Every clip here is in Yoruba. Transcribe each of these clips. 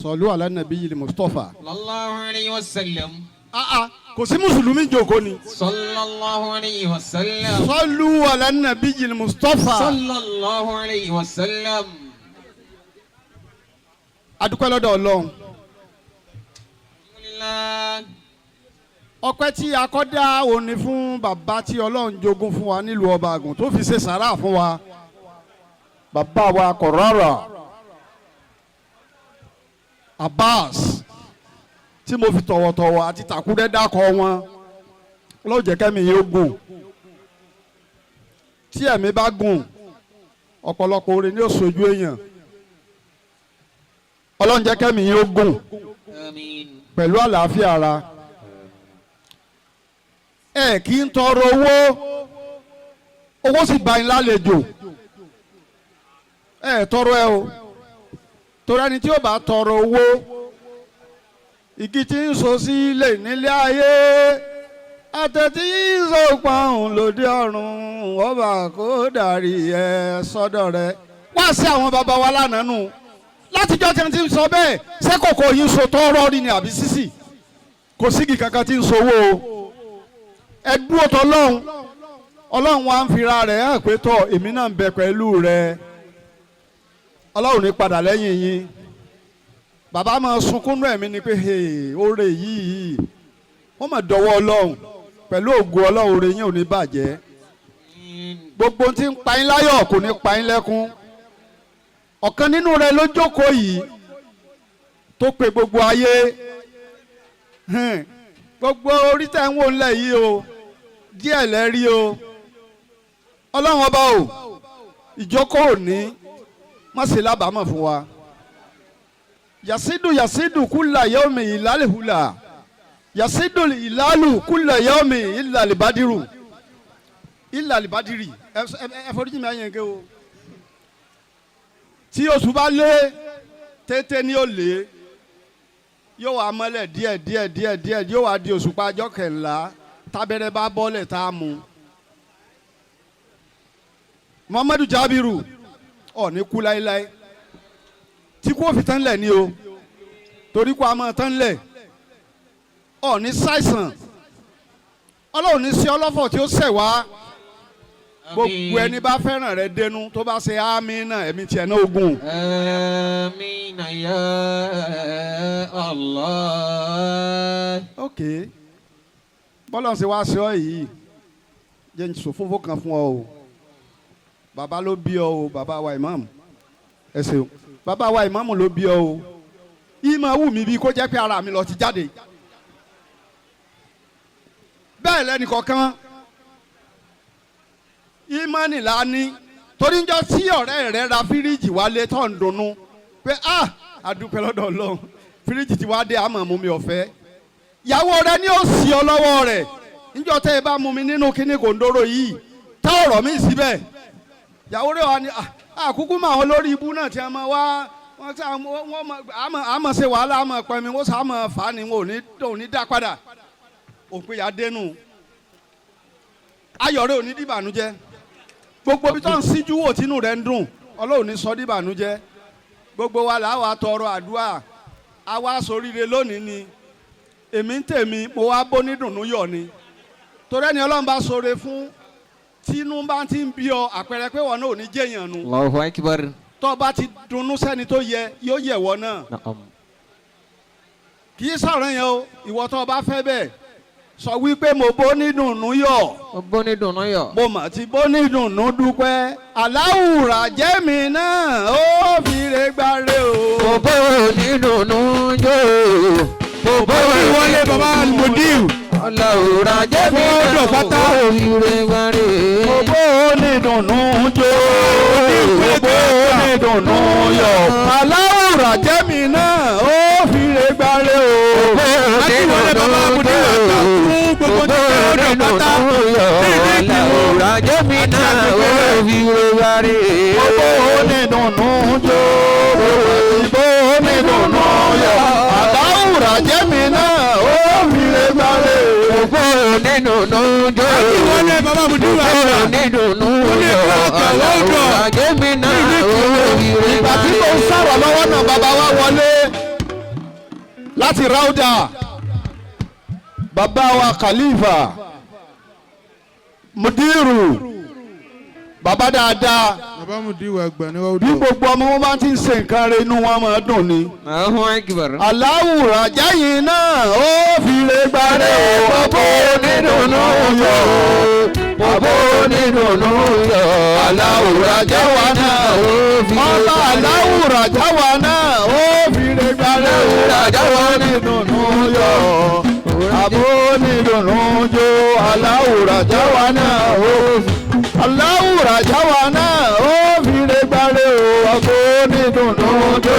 Sallu ala nabiyil Mustafa. Sallallahu alayhi wa sallam. Kò sí mùsùlùmí jókòó ni. Sallallahu alayhi wa sallam. Sallu ala nabiyil Mustafa. Sallallahu alayhi wa sallam. Adúpẹ́ lọ́dọ̀ Ọlọ́run. Alhamdulillah. Ọpẹ́ tí a kọ́ dá òní fún bàbá tí Ọlọ́run jogún fún wa nílùú Ọba Àgùn tó fi ṣe sàrà fún wa. Bàbá wa Kọ̀rọ̀rọ̀ Abbas tí mo fi tọ̀wọ̀tọ̀wọ̀ àti tàkúrẹ́ dákọ̀ wọn Ọlọ́run jẹ́ kẹ́mi yóò gùn. Tí ẹ̀mí bá gùn ọ̀pọ̀lọpọ̀ oore ni ó sojú èèyàn. Ọlọ́run jẹ́ kẹ́mi yóò gùn pẹ̀lú àlàáfíà ara. Ẹ kì í tọrọ owó sì bá yín lálejò. Ẹ tọrọ ẹ o torí ẹni tí ó bá tọrọ owó igi tí ń so sílẹ̀ nílé ayé àtẹ̀tí ń so pọ̀n lòdì ọ̀run ọba kó darí ẹ sọ́dọ̀ rẹ. Wá sí àwọn bàbá wa lánàá nù látijọ́ tí wọ́n ti ń sọ bẹ́ẹ̀ ṣé kòkó yín so tọ́rọ́ rí ni àbí sísì kò sígi kankan tí ń sowó o. Ẹ dúró tọ́ Ọlọ́run wa ń fira rẹ̀ hàn pé tọ́ èmi náà ń bẹ pẹ̀lú rẹ. Ọlọ́run ní padà lẹ́yìn yín. Bàbá máa sunkúnnú ẹ̀mí ni pé oore yìí wọ́n máa dọ̀wọ́ Ọlọ́run pẹ̀lú ògo Ọlọ́run oore yín ò ní bàjẹ́. Gbogbo tí ń pa yín láyọ̀ kò ní pa yín lẹ́kún. Ọ̀kan nínú rẹ̀ ló jókòó yìí tó pe gbogbo ayé. Gbogbo orí tẹ̀ ń wò ńlẹ̀ yìí o díẹ̀ lẹ́rí o. Ọlọ́run ọba o ìjókòó òní má ṣe lábàámọ̀ fún wa. Yasidu kula yomi ilalihula. Yasidu ilalu kula yomi ilalibadiru. Ilalibadiri. Ẹ foríjì mi ayé nke o. Tí oṣù bá lé tètè ni ó lé. Yóò wá mọ́lẹ̀ díẹ̀ yóò wá di òṣùpá ọjọ́ kẹ̀ńlá tábẹ́rẹ́ bá bọ́lẹ̀ tá a mú. Muhammadu Jabiru ní kú láéláé tí kò fi tán lẹ̀ ni o torí kó a máa tán lẹ̀ ní ṣàìsàn Ọlọ́run ní sí ọlọ́fọ̀ tí ó ṣẹ̀ wá gbogbo ẹni bá fẹ́ràn rẹ dénú tó bá ṣe àmín náà ẹ̀mí tiẹ̀ náà ogun. Àmín ya Allah. Ok bọ́lá ṣe wá ṣe ọ yìí jẹ́ n sòfófó kan fún ọ o bàbá ló bí ọ o bàbá wa ìmáàmù ẹ ṣeun bàbá wa ìmáàmù ló bí ọ o ìmọ̀ wù mí bí kó jẹ́ pé ara mi lọ ti jáde bẹ́ẹ̀ lẹ́nu kọ̀ọ̀kan ìmọ̀ nìlá ní torí ń jọ tí ọ̀rẹ́ rẹ̀ ra fíríjì wálé tó ń dunnú pé àdúpẹ́ lọ́dọ̀ Ọlọ́run fíríjì ti wá dé àmọ́ mú mi ọ̀fẹ́ ìyàwó rẹ ni ó sì ọ lọ́wọ́ rẹ̀ níjọ́ tẹ́ ẹ bá mú mi nínú kíní kòńdóró yìí tá ọ̀rọ̀ mi síbẹ̀ ìyàwó rẹ̀ wà ní àkúkú mọ àwọn lórí ibú náà tí a máa wá wọ́n àmọ̀ ṣe wàhálà àmọ̀ pẹ̀mí wọ́n sá mọ̀ fà á ni wọn ò ní dá padà òpin yà dénú ayọ̀ rẹ̀ ò ní dìbànújẹ́ gbogbo bí tó ń síjú wò tínú rẹ̀ ń dùn Ọlọ́run ní sọ dìbànújẹ́ gbogbo wa là wà tọrọ àdúrà àwa ṣoríire lónìí ni èmi ń tèmi mo wá bó ní dùnnú yọ̀ ni torí ẹni Ọlọ́run bá ṣoore fún tínú bá ti ń bí ọ àpẹẹrẹ pé wọn náà ò ní jẹyàn nu. Allahu Akbar. tó bá ti dunnú sẹ́ni tó yẹ yóò yẹ wọ náà. kì í sọ̀rọ̀ yẹn o ìwọ tó bá fẹ́ bẹ́ẹ̀ sọ wípé mo bó ní dùnnú yọ̀. mo bó ní dùnnú yọ̀. mo mà ti bó ní dùnnú dúpẹ́. aláwùrà jẹ́mi náà ó fi re gbáre o. mo bó ní dùnnú yọ̀. mo bó ní wọlé baba almudiu. Aláwùrà jẹ́mi náà ó fi re gbáre. mo bó ní dùnnú jó. mo bó ní dùnnú yọ̀. aláwùrà jẹ́mi náà ó fi re gbáre o. mo bó ní dùnnú jó. Aláwùrà jẹ́mi náà ó fi re gbáre. mo bó ní dùnnú jó. mo bó ní dùnnú yọ̀. aláwùrà jẹ́mi náà ó fi re gbáre. mo bó ní dùnnú jó. mo bó ní dùnnú yọ̀. Aláwùrà jẹ́mi náà ó fi re gbáre. ìgbà tí mo ń sọ̀rọ̀ lọ́wọ́ náà bàbá wa wọlé láti Rauda bàbá wa Khalifa Mudiru bàbá dáadáa bàbá Mudiru àgbà ní wàá bí gbogbo ọmọ wọn bá ti ń ṣe nǹkan rẹ̀ inú wọn máa dùn ni. aláwùrà jáyìn náà ó fi lè gbàrẹ́ o bàbá onídùnnú yọ bàbá onídùnnú yọ aláwùrà jáwa náà ó fi lè gbàrẹ́ ọba aláwùrà jáwa náà ó fi lè gbàrẹ́ o bàbá onídùnnú yọ bàbá onídùnnú yọ aláwùrà jáwa náà ó fi aláwùrà jáwa náà ó fi lè gbàrẹ́ o àbó onídùnnú jó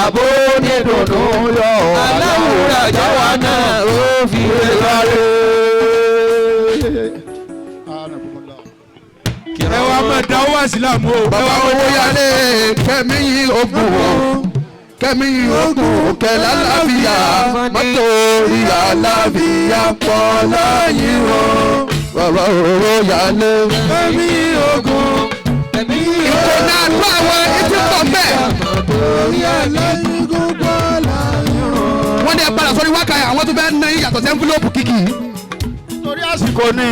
àbó onídùnnú yọ aláwùrà jáwa náà ó fi lè gbàrẹ́. ẹ wá máa da owó àsìlámù o. bàbá owó yálé kẹ́mi ogun o kẹ́mi ogun kẹlẹ́ àlàáfíà mọ́tò ìyá àlàáfíà pọ̀ láyé wọn. bàbá owó yálé kẹ́mi ogun kẹ́mi ogun. ìkànnì àgbà àwọn etí pọ̀ bẹ́ẹ̀. wọ́n ní ẹ padà sórí wákàyà àwọn tó fẹ́ ná yàtọ̀ sí ẹ́ńfúlọ́ọ̀pù kìkì. torí àsìkò ni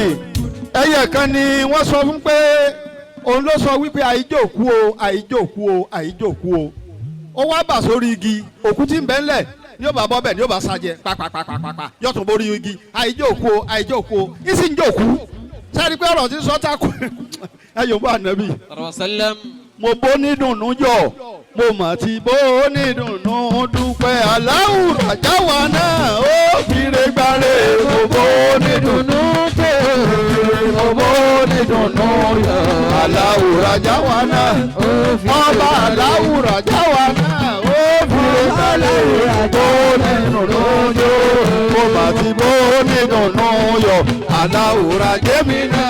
ẹyẹ kan ni wọ́n sọ fún pé òun ló sọ wípé àìjòkú o àìjòkú o àìjòkú o ó wá bà sórí igi òkú tí ń bẹ ńlẹ̀ ní ó bá bọ́ bẹ̀ ní ó bá sajẹ pàpàpàpàpà yóò tún borí igi àìjòkú o àìjòkú o ìsì ń jòkú sẹ́ni pé ọ̀rọ̀ tí ń sọ tako ẹ yóò bá ànábì. mo bó ní dùnnú yọ mo mà ti bó ní dùnnú dúpẹ́ aláwùrà jáwa náà ó fi lè gbàrẹ́ mo bó ní dùnnú mo bó ní dùnnú yọ aláwùrà jáwa náà ọba aláwùrà jáwa náà ó fi lè gbàrẹ́ bó ní dùnnú yọ mo mà ti bó ní dùnnú yọ aláwùrà jẹ́mi náà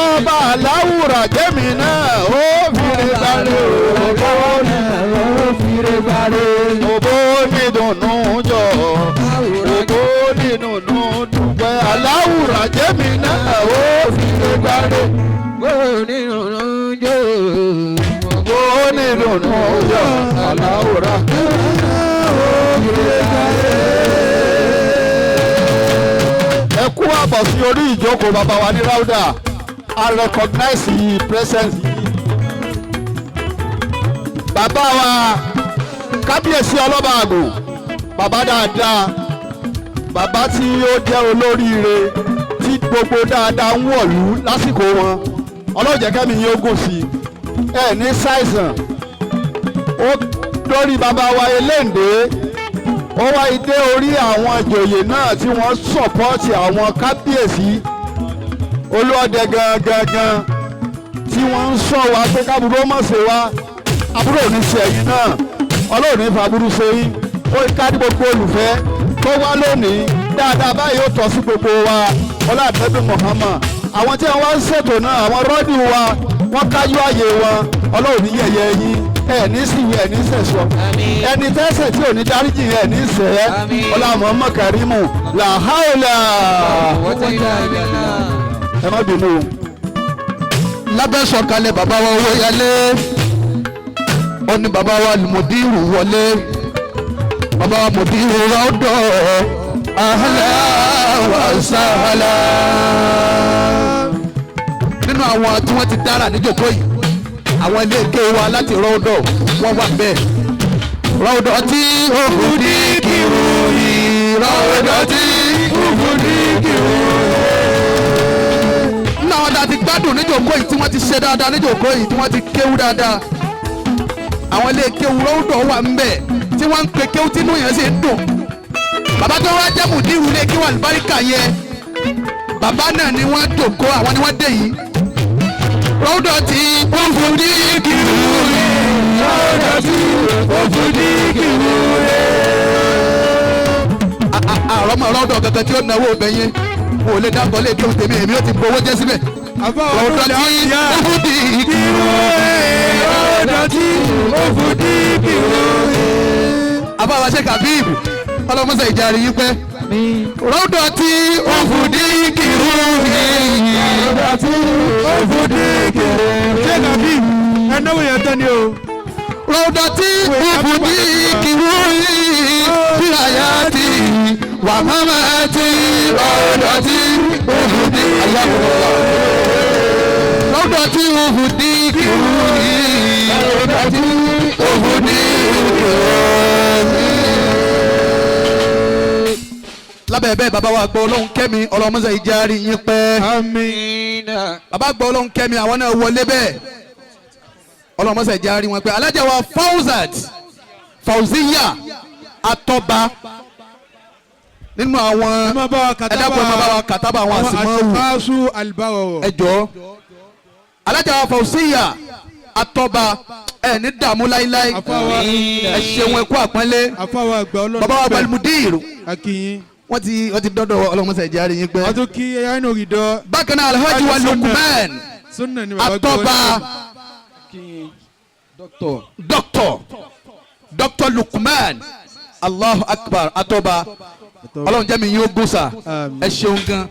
ọba aláwùrà jẹ́mi náà ó fi lè gbàrẹ́ òbó ní dùnnú jọ òbó ní dùnnú dúpẹ́ aláwùrà jẹ́mi náà ó fi lè gbàrẹ́ òbó ní dùnnú jọ òbó ní dùnnú jọ aláwùrà jẹ́mi náà ó fi lè gbàrẹ́. ẹ kú àbọ̀ sí orí ìjókòó bàbá wa ní Rauda I recognize yìí presence yìí. bàbá wa kábíyèsí ọlọ́ba àgbò bàbá dáadáa bàbá tí ó jẹ́ olóríire tí gbogbo dáadáa ń wọ̀lú lásìkò wọn ọlọ́jẹ̀ kẹ́mi yín ó gùn sí ẹ ní ṣàìsàn ó lórí bàbá wa eléǹdé ó wá dé orí àwọn ìjòyè náà tí wọ́n sọ̀pọ́ọ̀tì àwọn kábíyèsí olóòdẹ gangan tí wọ́n ń sọ wa pé kábùrú ó mọ̀ ṣe wa àbúrò ní ṣe ẹ̀yìn náà ọlọ́run ní fàbúrú ṣe yín ó ká ní gbogbo olùfẹ́ tó wá lónìí dáadáa báyìí ó tọ́ sí gbogbo wa ọlọ́àdẹ́bí Muhammad àwọn tí wọ́n ń ṣètò náà àwọn rọ́ọ̀dì wa wọ́n kájú àyè wọn ọlọ́run ní yẹ̀yẹ́ yín ẹ̀ ní sì ẹ̀ ní sẹ̀sọ́ ẹni tẹ́sẹ̀ tí ò ní dáríjì ẹ̀ ní sẹ́ ọlọ́run ọmọ kẹrìmù làhálà ẹ má bínú. lábẹ́ sọ̀kalẹ̀ bàbá wa owó yálé ó ní bàbá wa Mudiru wọlé bàbá wa Mudiru rọ́dọ̀ ahla wa sahla. nínú àwọn tí wọ́n ti dára níjókòó yìí àwọn ilé ike wa láti rọ́dọ̀ wọ́n wà bẹ́ẹ̀ rọ́dọ̀ tí ó kù ní kìrù yìí rọ́dọ̀ tí ó kù ní kìrù yìí. nínú àwọn tá a ti gbádùn níjókòó yìí tí wọ́n ti ṣe dáadáa níjókòó yìí tí wọ́n ti kéwú dáadáa àwọn ilé kéwú rọ́dọ̀ wà ń bẹ̀ tí wọ́n ń pe kéwú tí inú yẹn sì ń dùn. bàbá tó wá jẹ́ Mudiru ilé kéwú àlùbáríkà yẹn bàbá náà ni wọ́n jòkó àwọn ni wọ́n dé yìí. rọ́dọ̀ tí ó fún ní kìrù yìí rọ́dọ̀ tí ó fún ní kìrù yìí. àrọ́mọ rọ́dọ̀ gẹ́gẹ́ tí ó náwó bẹ̀ yẹn wò lè dákọ̀ lè kéwú tèmi èmi ó ti gbowó jẹ́ síbẹ̀. rọ́dọ̀ tí ó fún ní kìrù yìí rọ́dọ̀ tí ó fún ní kìrù yìí. àbáwá ṣe kàbíìbù ọlọ́mọṣẹ́ ìjà rí yín pẹ́. rọ́dọ̀ tí ó fún ní kìrù yìí rọ́dọ̀ tí ó fún ní kìrù yìí. ṣé kàbíìbù ẹnáwó yẹn tán ni o. rọ́dọ̀ tí ó fún ní kìrù yìí wà mama ti rọ́ọ̀dọ̀ tí òhun ní rọ́ọ̀dọ̀ tí òhun ní kìrúyì rọ́ọ̀dọ̀ tí òhun ní kìrúyì. lábẹ́ bẹ́ẹ̀ bàbá wa gbọ́ ọlọ́run kẹ́mi ọlọ́mọṣẹ́ ìjárí yín pẹ́. àmín. bàbá gbọ́ ọlọ́run kẹ́mi àwọn náà wọlé bẹ́ẹ̀ ọlọ́mọṣẹ́ ìjárí wọn pẹ́. alájà wa Fauziya Atọ́ba nínú àwọn ẹ̀dàpọ̀ ẹ̀ máa bá wa kàtàbà àwọn àsìmọ́wù ẹ̀jọ́ alájà wa Fauziya Atọ́ba ẹ̀ ní dààmú láíláí ẹ̀ ṣeun ẹ̀kú àpọ́nlé bàbá wa Balmudir wọ́n ti dọ́dọ̀ ọlọ́mọṣẹ́ ìjárí yín pẹ́. bákan náà Alhaji wa Lukman Atọ́ba Dr. Lukman Allahu Akbar Atọ́ba ọlọ́run jẹ́ mi yín ó gùn sà ẹ ṣeun gan.